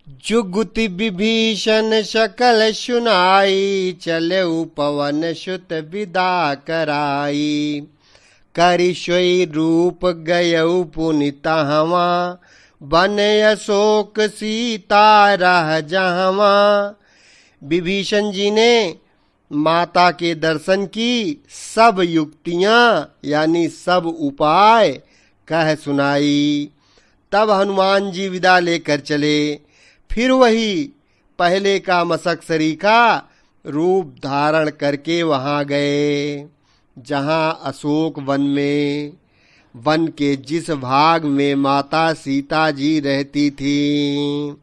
जुगुति विभीषण सकल सुनाई, चलऊ पवन सुत विदा कराई। करि सोई रूप गयऊ पुनि तहवा, बन अशोक सीता रह जहवा। विभीषण जी ने माता के दर्शन की सब युक्तियां यानी सब उपाय कह सुनाई। तब हनुमान जी विदा लेकर चले। फिर वही पहले का मशक सरीखा रूप धारण करके वहां गए जहां अशोक वन में, वन के जिस भाग में माता सीता जी रहती थी।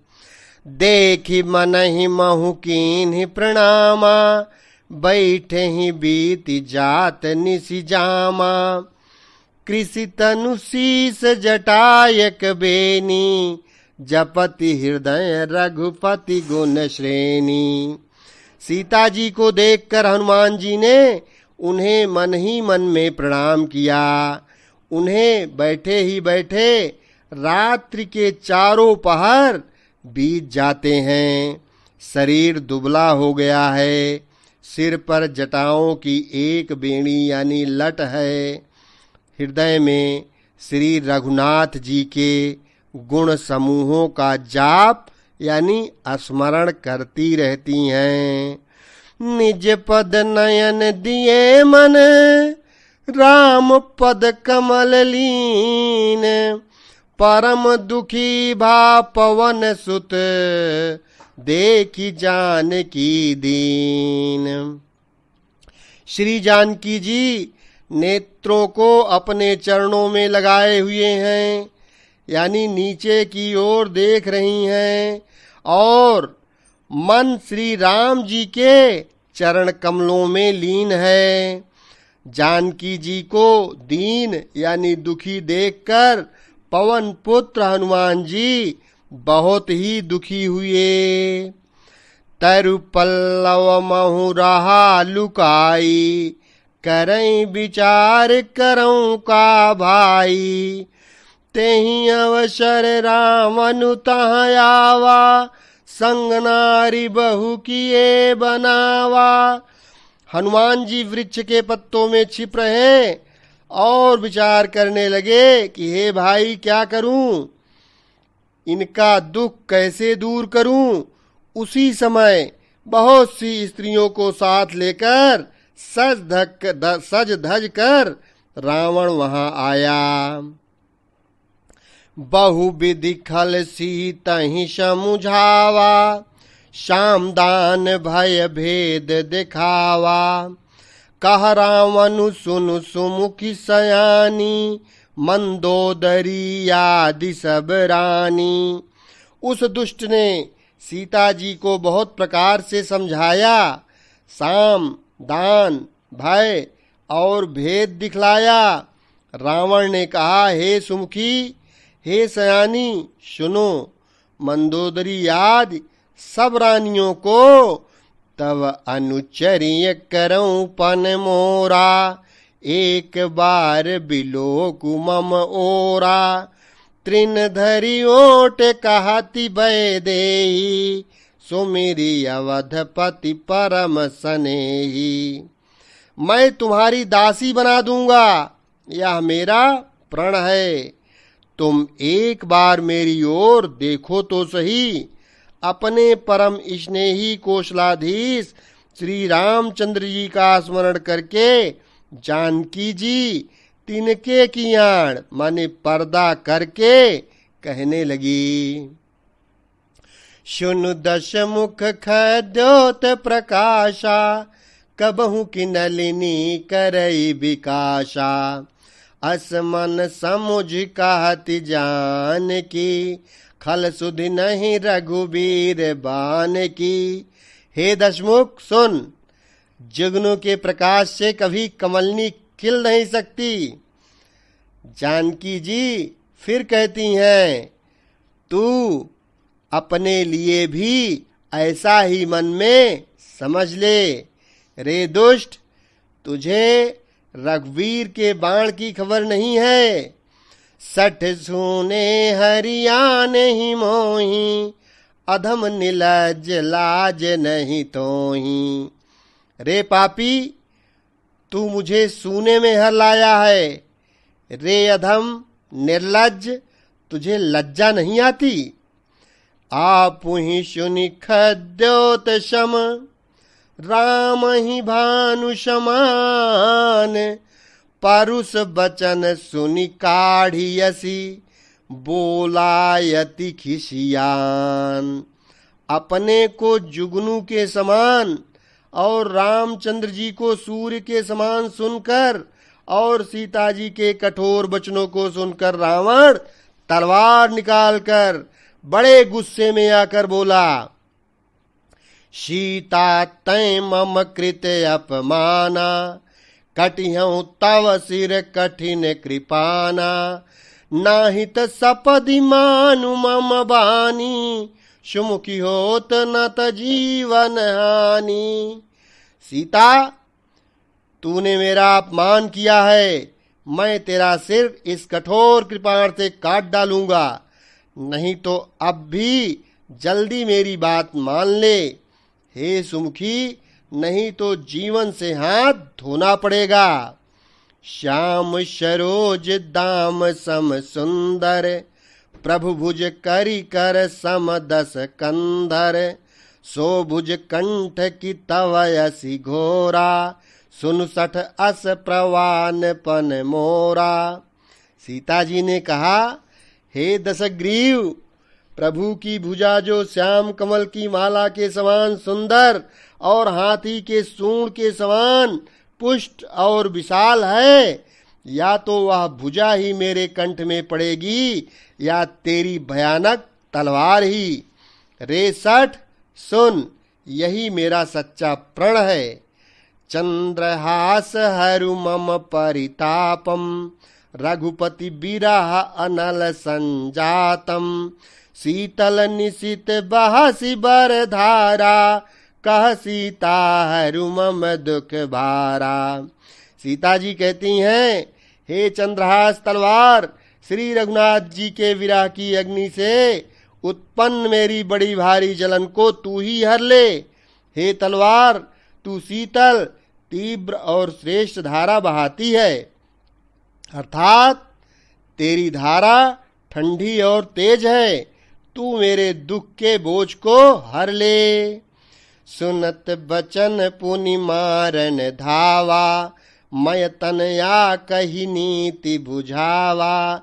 देखी मनहि महु कीन्हि प्रणामा, बैठे ही बीति जात निसि जामा। कृषि तनु शीस जटायक बेनी, जपति हृदय रघुपति गुण श्रेणी। सीता जी को देखकर हनुमान जी ने उन्हें मन ही मन में प्रणाम किया। उन्हें बैठे ही बैठे रात्रि के चारों पहर बीत जाते हैं। शरीर दुबला हो गया है, सिर पर जटाओं की एक बेणी यानी लट है। हृदय में श्री रघुनाथ जी के गुण समूहों का जाप यानी स्मरण करती रहती हैं। निज पद नयन दिए मन, राम पद कमल लीन। परम दुखी भा पवन सुत, देखी जानकी दीन। श्री जानकी जी नेत्रों को अपने चरणों में लगाए हुए हैं, यानी नीचे की ओर देख रही हैं और मन श्री राम जी के चरण कमलों में लीन है। जानकी जी को दीन यानी दुखी देखकर पवन पुत्र हनुमान जी बहुत ही दुखी हुए। तरु पल्लव महु रहा लुकाई, करई विचार करऊं का भाई। तेहि अवसर रावनु तहाँ आवा, संग नारी बहु किए बनावा। हनुमान जी वृक्ष के पत्तों में छिप रहे और विचार करने लगे कि हे भाई क्या करूं, इनका दुख कैसे दूर करूं। उसी समय बहुत सी स्त्रियों को साथ लेकर सज धज कर रावण वहां आया। बहुविधि खल सीतहि समुझावा, शामदान भय भेद दिखावा। कह रावनु सुनु सुमुखी सयानी, मंदोदरी आदि सब रानी। उस दुष्ट ने सीता जी को बहुत प्रकार से समझाया, साम दान भय और भेद दिखलाया। रावण ने कहा, हे सुमुखी हे सयानी सुनो, मंदोदरी आदि सब रानियों को तब अनुचर्य करऊं पन मोरा। एक बार बिलोकु मम ओरा, तृण धरि ओट कहती भय देहि। सुमिरि अवधपति परम सनेही। मैं तुम्हारी दासी बना दूंगा, यह मेरा प्रण है। तुम एक बार मेरी ओर देखो तो सही। अपने परम स्नेही कौशलाधीश श्री रामचंद्र जी का स्मरण करके जानकी जी तिनके की आड़ माने पर्दा करके कहने लगी। सुनु दश मुख खद्योत प्रकाशा, कबहु की नलिनी करई विकाशा। असमन समुझ कहति जान की, खल सुधि नहीं रघुबीर बान की। हे दशमुख सुन, जुगनू के प्रकाश से कभी कमलनी खिल नहीं सकती। जानकी जी फिर कहती हैं, तू अपने लिए भी ऐसा ही मन में समझ ले। रे दुष्ट, तुझे रघुवीर के बाण की खबर नहीं है। सठ सूने हरियाने ही मोही, अधम निलज लाज नहीं तोही। रे पापी, तू मुझे सूने में हर लाया है। रे अधम निर्लज, तुझे लज्जा नहीं आती। आप ही सुनि खद्योत शम, राम ही भानु समान। परुष बचन सुनि काढ़ियसी, बोलायति खिसियान। अपने को जुगनू के समान और रामचंद्र जी को सूर्य के समान सुनकर और सीता जी के कठोर वचनों को सुनकर रावण तलवार निकालकर बड़े गुस्से में आकर बोला, सीता तै मम कृत अपमाना, कटिहं तव सिर कठिन कृपाना। नाहित सपदि मानु मम बानी, सुमुखी होत न त जीवन हानि। सीता, तूने मेरा अपमान किया है, मैं तेरा सिर इस कठोर कृपाण से काट डालूंगा। नहीं तो अब भी जल्दी मेरी बात मान ले। हे सुमुखी, नहीं तो जीवन से हाथ धोना पड़ेगा। श्याम सरोज दाम सम सुंदर, प्रभु भुज करी कर सम दस कंधर। सो भुज कंठ की तवयसी घोरा, सुन सठ अस प्रवान पन मोरा। सीता जी ने कहा, हे दशग्रीव, प्रभु की भुजा जो श्याम कमल की माला के समान सुंदर और हाथी के सूंड के समान पुष्ट और विशाल है, या तो वह भुजा ही मेरे कंठ में पड़ेगी या तेरी भयानक तलवार ही। रे सठ, सुन, यही मेरा सच्चा प्रण है। चंद्रहास हरु मम परितापम, रघुपति बिरह अनल संजातम। शीतल निशित बहसी बर धारा, कह सीता हरु मम दुख भारा। सीता जी कहती हैं, हे चंद्रहास तलवार, श्री रघुनाथ जी के विरह की अग्नि से उत्पन्न मेरी बड़ी भारी जलन को तू ही हर ले। हे तलवार, तू शीतल, तीव्र और श्रेष्ठ धारा बहाती है, अर्थात तेरी धारा ठंडी और तेज है। तू मेरे दुख के बोझ को हर ले। सुनत बचन पुनि मारन धावा, मय तनया कही नीति बुझावा।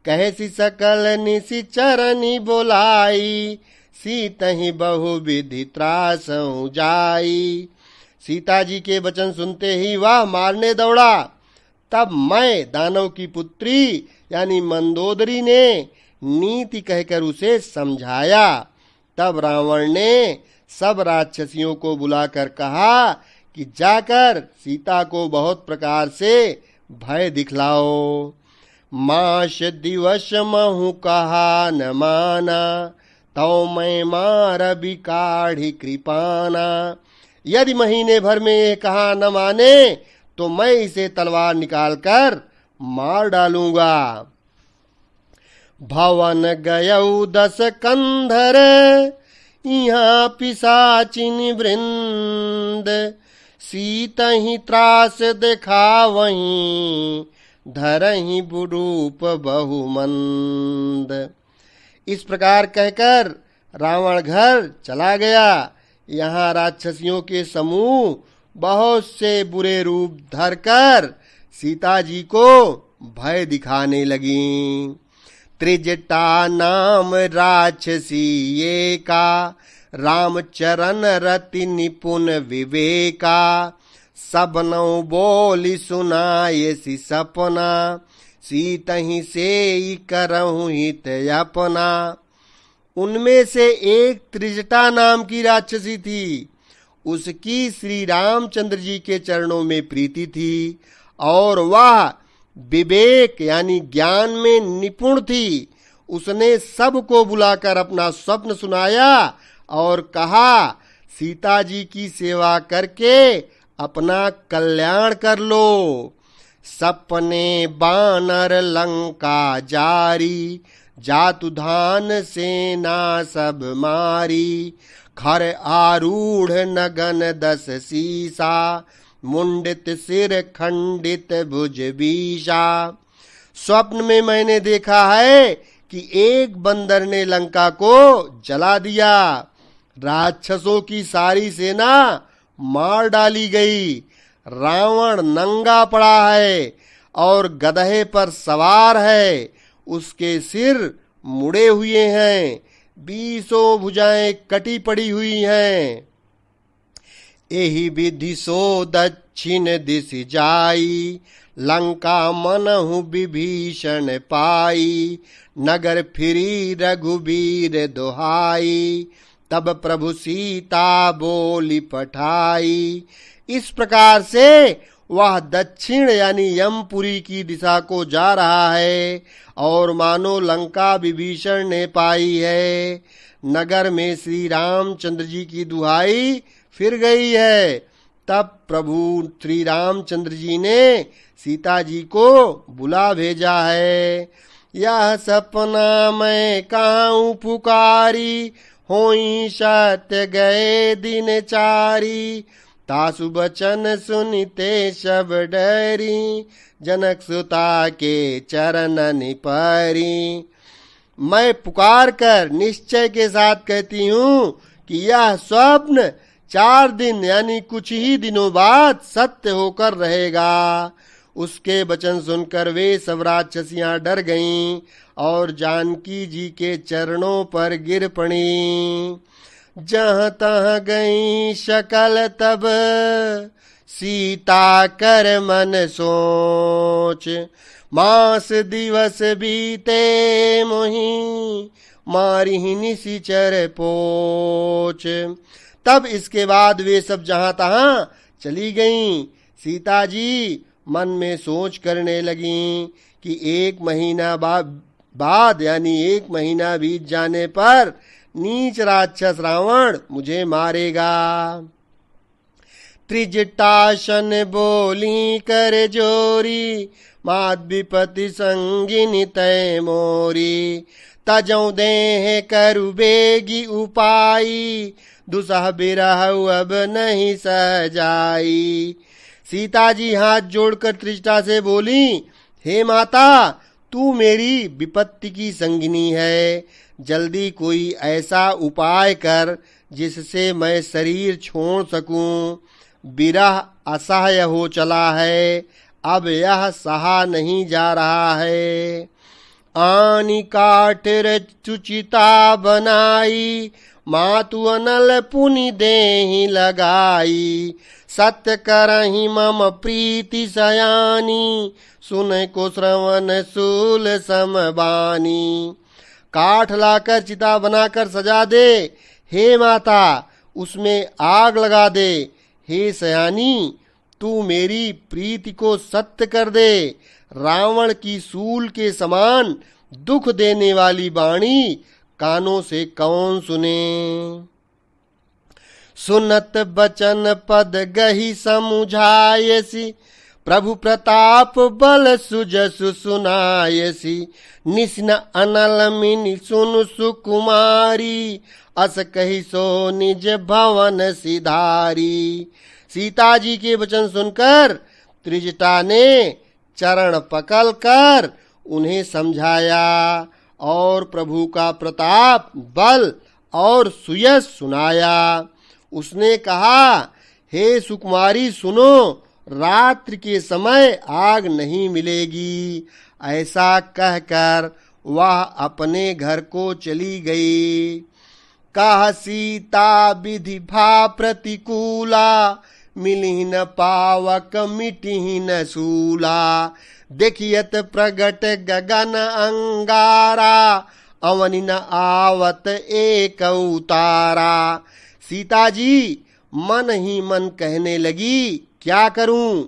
कहसी सकल निशि चरनी बोलाई, सीतहि बहु विधि त्रासउ जाई। सीता जी के वचन सुनते ही वह मारने दौड़ा। तब मैं दानव की पुत्री यानी मंदोदरी ने नीति कहकर उसे समझाया। तब रावण ने सब राक्षसियों को बुलाकर कहा कि जाकर सीता को बहुत प्रकार से भय दिखलाओ। मास दिवस महु कहा न माना, तो मैं मार भी काढ़ी कृपाना। यदि महीने भर में ये कहा न माने तो मैं इसे तलवार निकालकर मार डालूंगा। भवन गयौ दस कंधर, यहाँ पिशाचिन वृंद। सीतहि त्रास दिखावहीं, धरहि बुरूप बहुमंद। इस प्रकार कहकर रावण घर चला गया। यहाँ राक्षसियों के समूह बहुत से बुरे रूप धरकर सीता जी को भय दिखाने लगी। त्रिजटा नाम राक्षसी एका, रामचरण रति निपुण विवेका। सबनौ बोली सुनायसी सपना, सीतहि सेई करहु हित अपना। उनमें से एक त्रिजटा नाम की राक्षसी थी। उसकी श्री रामचंद्र जी के चरणों में प्रीति थी और वह विवेक यानी ज्ञान में निपुण थी। उसने सबको बुलाकर अपना स्वप्न सुनाया और कहा, सीता जी की सेवा करके अपना कल्याण कर लो। सपने बानर लंका जारी, जातु धान सेना सब मारी, खर आरूढ़ नगन 10 सीसा, मुंडित सिर खंडित भुज बीसा। स्वप्न में मैंने देखा है कि एक बंदर ने लंका को जला दिया, राक्षसों की सारी सेना मार डाली गई, रावण नंगा पड़ा है और गदहे पर सवार है, उसके सिर मुड़े हुए हैं, 20 भुजाएं कटी पड़ी हुई हैं। एहि विधि सो दक्षिण दिश जाई, लंका मनहु विभीषण पाई, नगर फिरी रघुबीर दुहाई, तब प्रभु सीता बोली पठाई। इस प्रकार से वह दक्षिण यानी यमपुरी की दिशा को जा रहा है और मानो लंका विभीषण ने पाई है। नगर में श्री रामचंद्र जी की दुहाई फिर गई है। तब प्रभु श्री रामचंद्र जी ने सीता जी को बुला भेजा है। यह सपना मैं काहू पुकारी, होई सत्य गए दिन चारी, तासु बचन सुनिते सब डरी, जनक सुता के चरणन परी। मैं पुकार कर निश्चय के साथ कहती हूँ कि यह स्वप्न 4 दिन यानी कुछ ही दिनों बाद सत्य होकर रहेगा। उसके वचन सुनकर वे सब राक्षसियां डर गईं और जानकी जी के चरणों पर गिर पड़ी। जहाँ तहाँ गई शकल तब सीता कर मन सोच, मास दिवस बीते मोही, मारी निशिचर पोच। तब इसके बाद वे सब जहाँ तहाँ चली गईं। सीता जी मन में सोच करने लगीं कि 1 महीना बाद यानी 1 महीना बीत जाने पर नीच राक्षस रावण मुझे मारेगा। त्रिजटासन बोली कर जोरी, मात विपति संगिनी तय मोरी, तजौ देह करु बेगी उपाई, दुसह बिरह अब नहीं सजाई। सीता जी हाथ जोड़कर त्रिजटा से बोली, हे माता, तू मेरी विपत्ति की संगिनी है, जल्दी कोई ऐसा उपाय कर जिससे मैं शरीर छोड़ सकूं। विरह असह्य हो चला है, अब यह सहा नहीं जा रहा है। आनी काट रचुचिता बनाई, मातु अनल पुनि देहि लगाई, सत्य करहि मम प्रीति सयानी, सुन को श्रवण शूल समबानी। काठ लाकर चिता बनाकर सजा दे, हे माता, उसमें आग लगा दे। हे सयानी, तू मेरी प्रीति को सत्य कर दे। रावण की सूल के समान दुख देने वाली वाणी कानों से कौन सुने। सुनत बचन पद गही समुझायसी, प्रभु प्रताप बल सुजसु सुनायसी, निस्न अनल मिनि सुन सुकुमारी, अस कही सो निज भवन सिधारी। सीता जी के वचन सुनकर त्रिजटा ने चरण पकड़ कर उन्हें समझाया और प्रभु का प्रताप, बल और सुयश सुनाया। उसने कहा, हे सुकुमारी सुनो, रात्रि के समय आग नहीं मिलेगी। ऐसा कहकर वह अपने घर को चली गई। कह सीता विधि भा प्रतिकूला, मिली न पावक मिटी न सूला, देखियत प्रगट गगन अंगारा, अवनि न आवत एक उतारा। सीता जी मन ही मन कहने लगी, क्या करूं,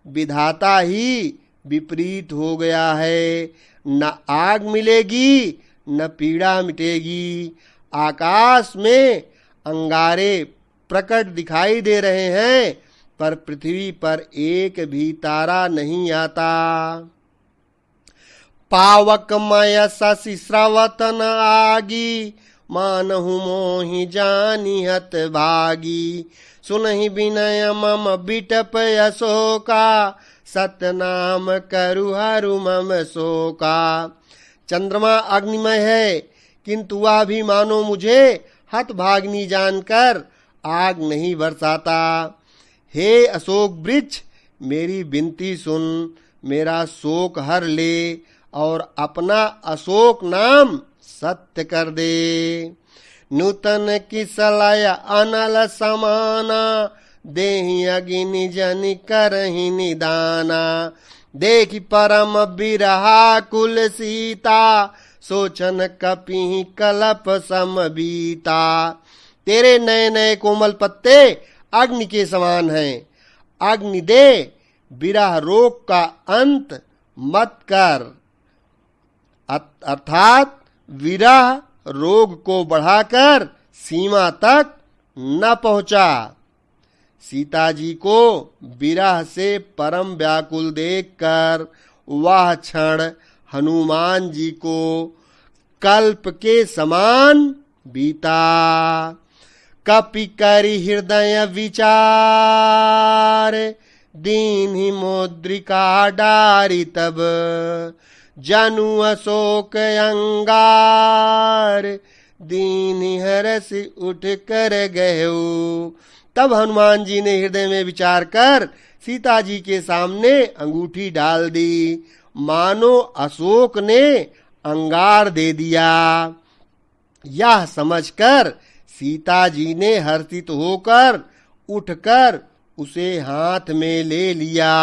विधाता ही विपरीत हो गया है। न आग मिलेगी न पीड़ा मिटेगी। आकाश में अंगारे प्रकट दिखाई दे रहे हैं, पर पृथ्वी पर एक भी तारा नहीं आता। पावकमय शशि स्रवतन आगी, मानहु मोहि जानि हत भागी। सुनहि विनय मम बिटप अशोका, सतनाम करु हरु मम शोका। चंद्रमा अग्निमय है, किंतु वह भी मानो मुझे हतभागिनी जानकर आग नहीं बरसाता। हे अशोक वृक्ष, मेरी विनती सुन, मेरा शोक हर ले और अपना अशोक नाम सत्य कर दे। नूतन किसलय अनल समाना, देहि अग्नि जनि करहि निदाना। देखि परम बिरहा कुल सीता, सोचन कपिहि कलप सम बीता। तेरे नए नए कोमल पत्ते अग्नि के समान हैं। अग्नि दे, विरह रोग का अंत मत कर, अर्थात विरह रोग को बढ़ाकर सीमा तक न पहुंचा। सीता जी को विरह से परम व्याकुल देखकर वह क्षण हनुमान जी को कल्प के समान बीता। कपि करि हृदय विचार, दीन्हि मुद्रिका डारि तब। जनु अशोक अंगार, दीन्हि हरसि उठ कर गयो। तब हनुमान जी ने हृदय में विचार कर सीता जी के सामने अंगूठी डाल दी, मानो अशोक ने अंगार दे दिया। यह समझकर सीता जी ने हर्षित होकर उठकर उसे हाथ में ले लिया।